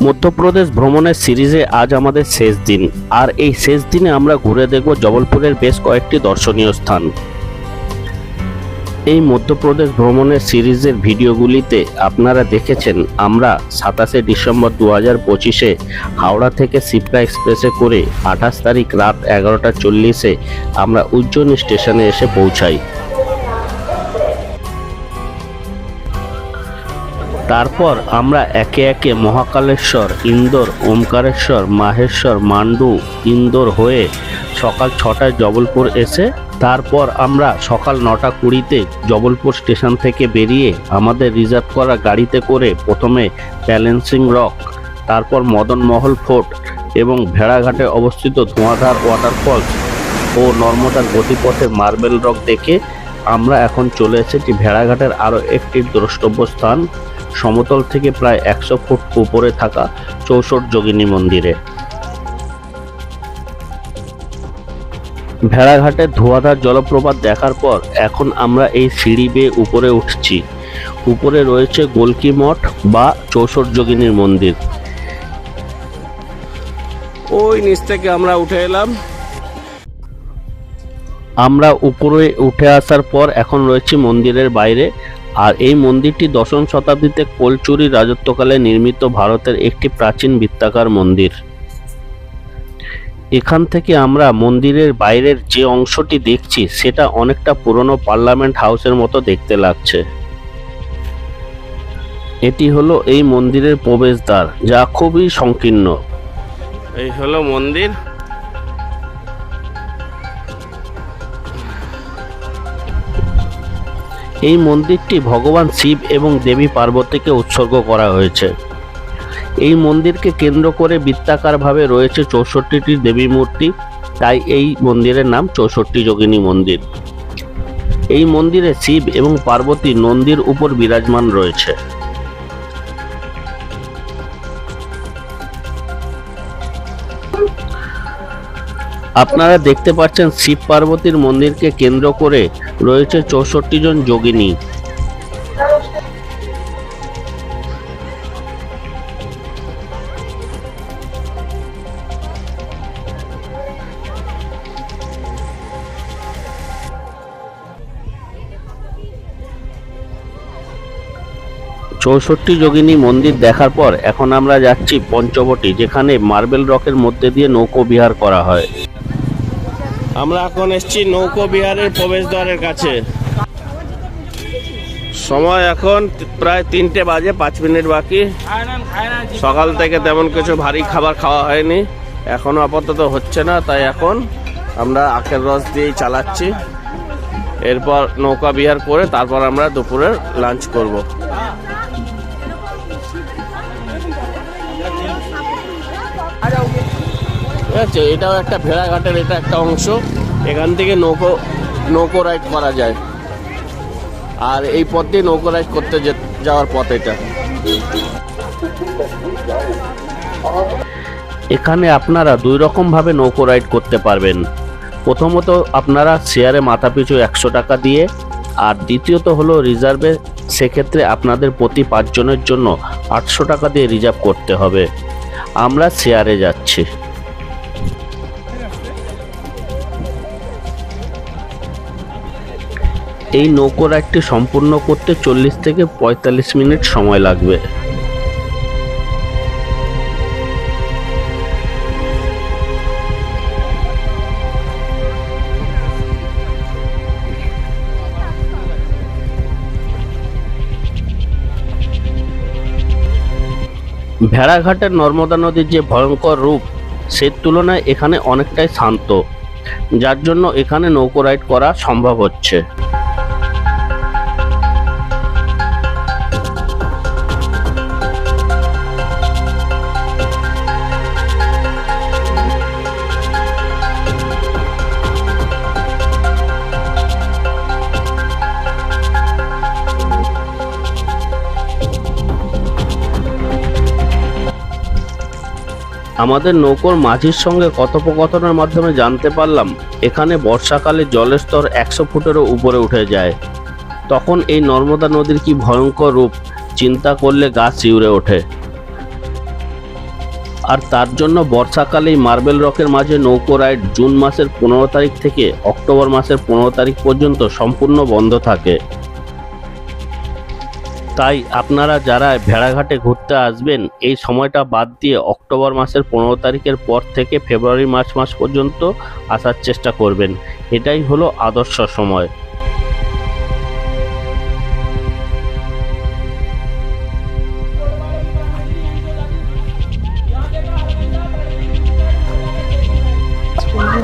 মধ্যপ্রদেশ ভ্রমণের সিরিজে আজ আমাদের শেষ দিন, আর এই শেষ দিনে আমরা ঘুরে দেখব জবলপুরের বেশ কয়েকটি দর্শনীয় স্থান। এই মধ্যপ্রদেশ ভ্রমণের সিরিজের ভিডিওগুলিতে আপনারা দেখেছেন আমরা 27শে ডিসেম্বর 2025-এ হাওড়া থেকে শিপ্রা এক্সপ্রেসে করে 28 তারিখ রাত 11:40-এ আমরা উজ্জয়িনী স্টেশনে এসে পৌঁছাই। তারপর আমরা একে একে মহাকালেশ্বর, ইন্দোর, ওমকারেশ্বর, মাহেশ্বর, মান্ডু, ইন্দোর হয়ে সকাল 6টায় জবলপুর এসে তারপর আমরা সকাল 9:20-তে জবলপুর স্টেশন থেকে বেরিয়ে আমাদের রিজার্ভ করা গাড়িতে করে প্রথমে ব্যালেন্সিং রক, তারপর মদনমহল ফোর্ট এবং ভেড়াঘাটে অবস্থিত ধোঁয়াধার ওয়াটারফলস ও নর্মদার গতিপথের মার্বেল রক দেখে আমরা এখন চলে এসেছি ভেড়াঘাটের আরও একটি দ্রষ্টব্য স্থান, সমতল থেকে প্রায় 100 ফুট উপরে থাকা 64 যোগিনী মন্দিরে। ভেড়াঘাটের ধোঁয়াধার জলপ্রপাত দেখার পর এখন আমরা এই সিঁড়ি বেয়ে উপরে উঠছি। উপরে রয়েছে গোলকি মঠ বা 64 যোগিনীর মন্দির। ওই নিচ থেকে আমরা উঠে এলাম। আমরা উপরে উঠে আসার পর এখন রয়েছে মন্দিরের বাইরে, আর এই মন্দিরটি 10ম শতাব্দীতে কোলচুরির রাজত্বকালে নির্মিত ভারতের একটি প্রাচীন বৃত্তাকার মন্দির। এখান থেকে আমরা মন্দিরের বাইরের যে অংশটি দেখছি সেটা অনেকটা পুরনো পার্লামেন্ট হাউসের মতো দেখতে লাগছে। এটি হলো এই মন্দিরের প্রবেশদ্বার, যা খুবই সংকীর্ণ। এই হলো মন্দির। এই মন্দিরটি ভগবান শিব এবং দেবী পার্বতীকে উৎসর্গ করা হয়েছে। এই মন্দিরকে কেন্দ্র করে বৃত্তাকারভাবে রয়েছে 64টি দেবী মূর্তি, তাই এই মন্দিরের নাম 64 যোগিনী মন্দির। এই মন্দিরে শিব এবং পার্বতী নন্দীর উপর বিরাজমান রয়েছে। আপনারা দেখতে পাচ্ছেন শিব পার্বতীর মন্দিরকে কেন্দ্র করে রয়েছে 64 জন যোগিনী। 64 যোগিনী মন্দির দেখার পর এখন আমরা যাচ্ছি পঞ্চবটি, যেখানে মার্বেল রকের মধ্যে দিয়ে নৌকো বিহার করা হয়। আমরা এখন এসেছি নৌকো বিহারের প্রবেশদ্বারের কাছে। সময় এখন প্রায় 3টে বাজে, 5 মিনিট বাকি। সকাল থেকে তেমন কিছু ভারী খাবার খাওয়া হয়নি, এখনো আপাতত হচ্ছে না, তাই এখন আমরা আখের রস দিয়েই চালাচ্ছি। এরপর নৌকা বিহার করে তারপর আমরা দুপুরের লাঞ্চ করব। ঠিক আছে, এটাও একটা ভেড়াঘাটের এটা একটা অংশ, এখান থেকে নৌকো রাইড করা যায়। আর এই পথ দিয়ে নৌকো রাইড করতে যাওয়ার পথ এটা। এখানে আপনারা 2 রকম ভাবে নৌকো রাইড করতে পারবেন। প্রথমত আপনারা শেয়ারে মাথাপিছু 100 টাকা দিয়ে, আর দ্বিতীয়ত হলো রিজার্ভে, সেক্ষেত্রে আপনাদের প্রতি 5 জনের জন্য 800 টাকা দিয়ে রিজার্ভ করতে হবে। আমরা শেয়ারে যাচ্ছি। এই নৌকো রাইডটি সম্পূর্ণ করতে 40 থেকে 45 মিনিট সময় লাগবে। ভেড়াঘাটের নর্মদা নদীর যে ভয়ঙ্কর রূপ, সে তুলনায় এখানে অনেকটাই শান্ত, যার জন্য এখানে নৌকো রাইড করা সম্ভব হচ্ছে। আমাদের নৌকোর মাঝির সঙ্গে কথোপকথনের মাধ্যমে জানতে পারলাম এখানে বর্ষাকালে জলের স্তর 100 ফুটেরও উপরে উঠে যায়। তখন এই নর্মদা নদীর কি ভয়ঙ্কর রূপ চিন্তা করলে গা শিউরে ওঠে। আর তার জন্য বর্ষাকালেই মার্বেল রকের মাঝে নৌকো রাইড জুন মাসের 15 তারিখ থেকে অক্টোবর মাসের 15 তারিখ পর্যন্ত সম্পূর্ণ বন্ধ থাকে। তাই আপনারা যারা ভেড়াঘাটে ঘুরতে আসবেন এই সময়টা বাদ দিয়ে অক্টোবর মাসের 15 তারিখের পর থেকে ফেব্রুয়ারি মার্চ মাস পর্যন্ত আসার চেষ্টা করবেন। এটাই হলো আদর্শ সময়।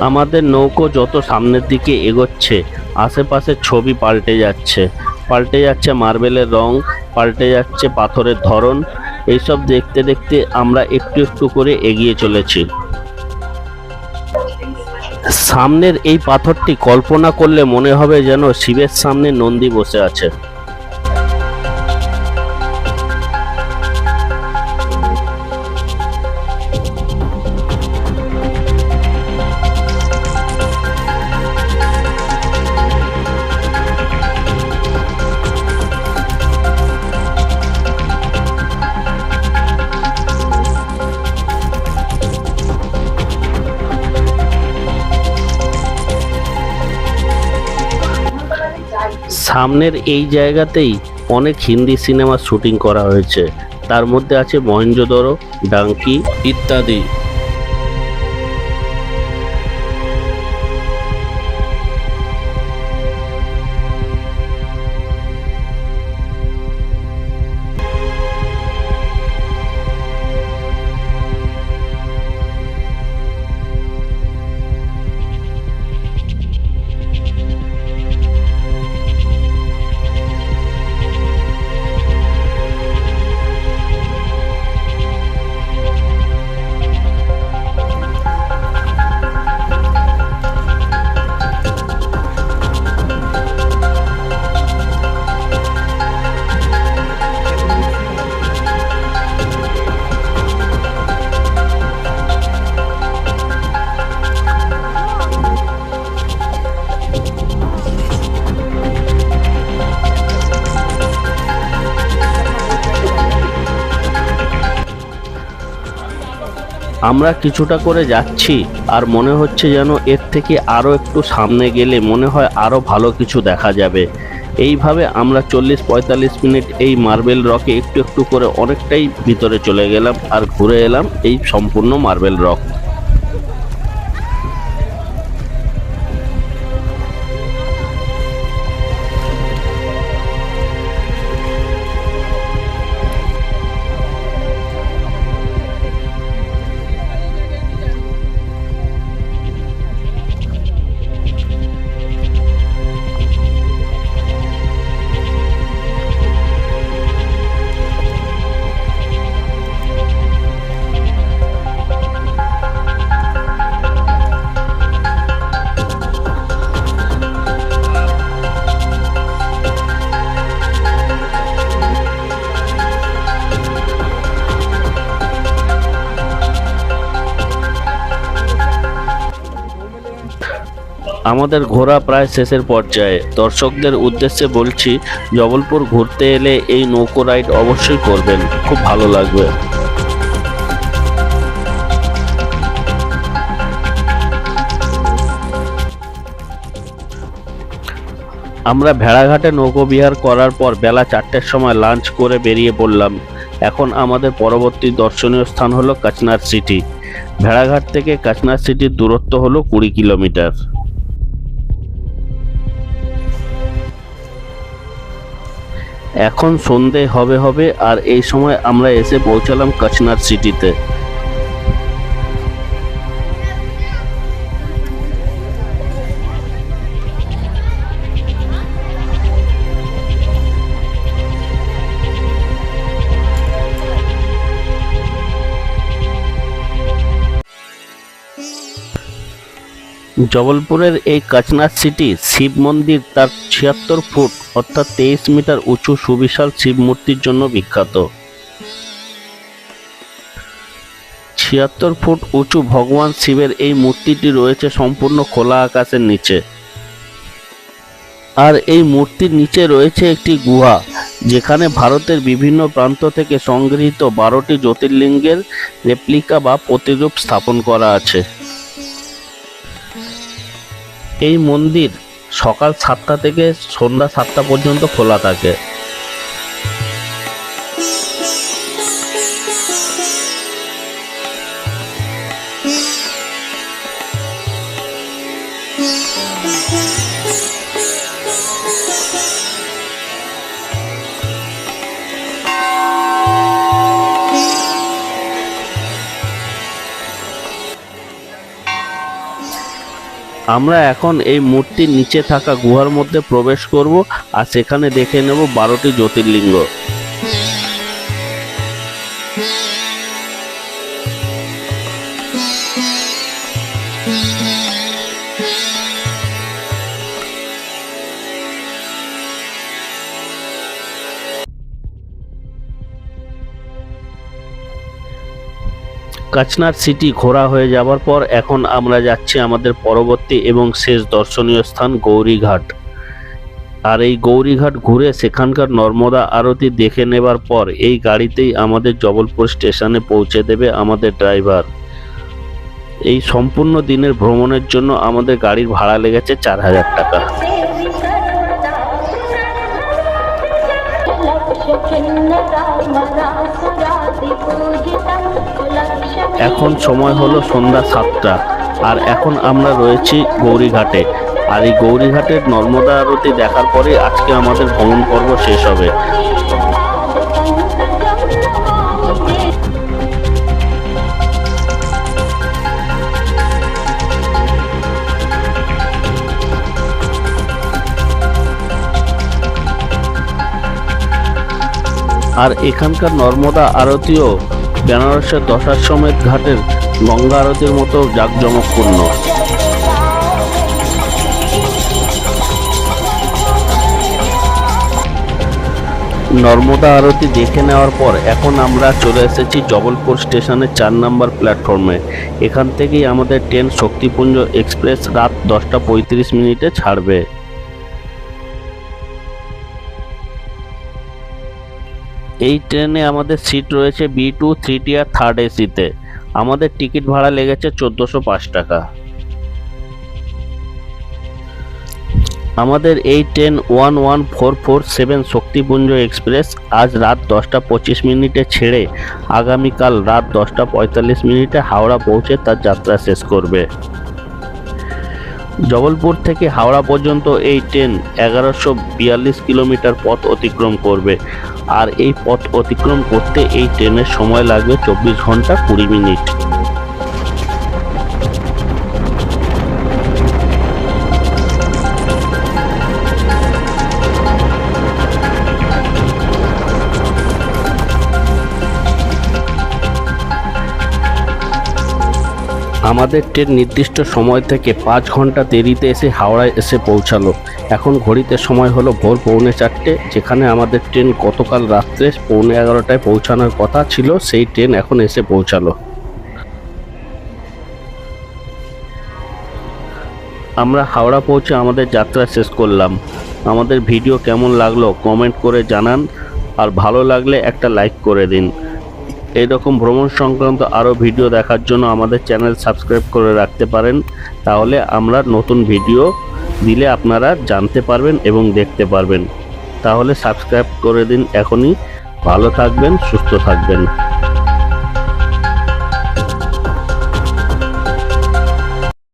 আমাদের নৌকো যত সামনের দিকে এগোচ্ছে আশেপাশের ছবি পাল্টে যাচ্ছে মার্বেলের রং, পাল্টে যাচ্ছে পাথরের ধরন। এইসব দেখতে দেখতে আমরা একটু একটু করে এগিয়ে চলেছি। সামনের এই পাথরটি কল্পনা করলে মনে হবে যেন শিবের সামনে নন্দী বসে আছে। সামনের এই জায়গাতেই অনেক হিন্দি সিনেমার শুটিং করা হয়েছে, তার মধ্যে আছে মহেঞ্জোদড়ো, ডাঙ্কি ইত্যাদি। আমরা কিছুটা করে যাচ্ছি আর মনে হচ্ছে যেন এর থেকে আরও একটু সামনে গেলে মনে হয় আরও ভালো কিছু দেখা যাবে। এইভাবে আমরা 40-45 মিনিট এই মার্বেল রকে একটু একটু করে অনেকটাই ভিতরে চলে গেলাম আর ঘুরে এলাম এই সম্পূর্ণ মার্বেল রক। আমাদের ঘোরা প্রায় শেষের পর্যায়ে। দর্শকদের উদ্দেশ্যে বলছি, জবলপুর ঘুরতে এলে এই নৌকো রাইড অবশ্যই করবেন, খুব ভালো লাগবে। আমরা ভেড়াঘাটে নৌকো বিহার করার পর বেলা 4টের সময় লাঞ্চ করে বেরিয়ে পড়লাম। এখন আমাদের পরবর্তী দর্শনীয় স্থান হলো কাচনার সিটি। ভেড়াঘাট থেকে কাচনার সিটির দূরত্ব হলো 20 কিলোমিটার। এখন সন্ধে হবে আর এই সময় আমরা এসে পৌঁছালাম কাচনার সিটিতে। জবলপুরের এই কাচনার সিটি শিব মন্দির তার 76 ফুট অর্থাৎ 23 মিটার উঁচু সুবিশাল শিব মূর্তির জন্য বিখ্যাত। 76 ফুট উঁচু ভগবান শিবের এই মূর্তিটি রয়েছে সম্পূর্ণ খোলা আকাশের নিচে। আর এই মূর্তির নিচে রয়েছে একটি গুহা, যেখানে ভারতের বিভিন্ন প্রান্ত থেকে সংগৃহীত 12টি জ্যোতির্লিঙ্গের রেপ্লিকা বা প্রতিরূপ স্থাপন করা আছে। এই মন্দির সকাল 7টা থেকে সন্ধ্যা 7টা পর্যন্ত খোলা থাকে। আমরা এখন এই মূর্তির নিচে থাকা গুহার মধ্যে প্রবেশ করব আর সেখানে দেখে নেব 12টি জ্যোতির্লিঙ্গ। কাচনার সিটি ঘোরা হয়ে যাবার পর এখন আমরা যাচ্ছি আমাদের পরবর্তী এবং শেষ দর্শনীয় স্থান গৌরীঘাট। আর এই গৌরীঘাট ঘুরে সেখানকার নর্মদা আরতি দেখে নেবার পর এই গাড়িতেই আমাদের জবলপুর স্টেশনে পৌঁছে দেবে আমাদের ড্রাইভার। এই সম্পূর্ণ দিনের ভ্রমণের জন্য আমাদের গাড়ির ভাড়া লেগেছে 4000 টাকা। এখন সময় হলো সন্ধ্যা 7টা আর এখন আমরা রয়েছি গৌরীঘাটে। আর এই গৌরীঘাটের নর্মদা আরতি দেখার পরে আজকে আমাদের ভ্রমণ পর্ব শেষ হবে। আর এখানকার নর্মদা আরতিও বেনারসের দশাশ্বমেধ ঘাটের গঙ্গা আরতির মতো জাঁকজমকপূর্ণ। নর্মদা আরতি দেখে নেওয়ার পর এখন আমরা চলে এসেছি জবলপুর স্টেশনের 4 নম্বর প্ল্যাটফর্মে। এখান থেকেই আমাদের ট্রেন শক্তিপুঞ্জ এক্সপ্রেস রাত 10টা 35 ছাড়বে। এই ট্রেনে আমাদের সিট রয়েছে B2 3 টিয়ার 3rd এসিতে। আমাদের টিকিট ভাড়া লেগেছে 1405 টাকা। আমাদের এই ট্রেন 11447 শক্তিপুঞ্জ এক্সপ্রেস আজ রাত 10টা 25 ছেড়ে আগামীকাল রাত 10টা 45 হাওড়া পৌঁছে তার যাত্রা শেষ করবে। জবলপুর থেকে হাওড়া পর্যন্ত এই ট্রেন 1142 কিলোমিটার পথ অতিক্রম করবে। আর এই পথ অতিক্রম করতে এই ট্রেনের সময় লাগবে 24 ঘন্টা 20 মিনিট। আমাদের ট্রেন নির্দিষ্ট সময় থেকে 5 ঘন্টা দেরিতে এসে হাওড়ায় এসে পৌঁছালো। এখন ঘড়িতে সময় হলো ভোর 4:45, যেখানে আমাদের ট্রেন গতকাল রাত্রে 11:15টায় পৌঁছানোর কথা ছিল, সেই ট্রেন এখন এসে পৌঁছালো। আমরা হাওড়া পৌঁছে আমাদের যাত্রা শেষ করলাম। আমাদের ভিডিও কেমন লাগলো কমেন্ট করে জানান, আর ভালো লাগলে একটা লাইক করে দিন। এইরকম ভ্রমণ সংক্রান্ত আরও ভিডিও দেখার জন্য আমাদের চ্যানেল সাবস্ক্রাইব করে রাখতে পারেন। তাহলে আমরা নতুন ভিডিও দিলে আপনারা জানতে পারবেন এবং দেখতে পারবেন। তাহলে সাবস্ক্রাইব করে দিন এখনই। ভালো থাকবেন, সুস্থ থাকবেন।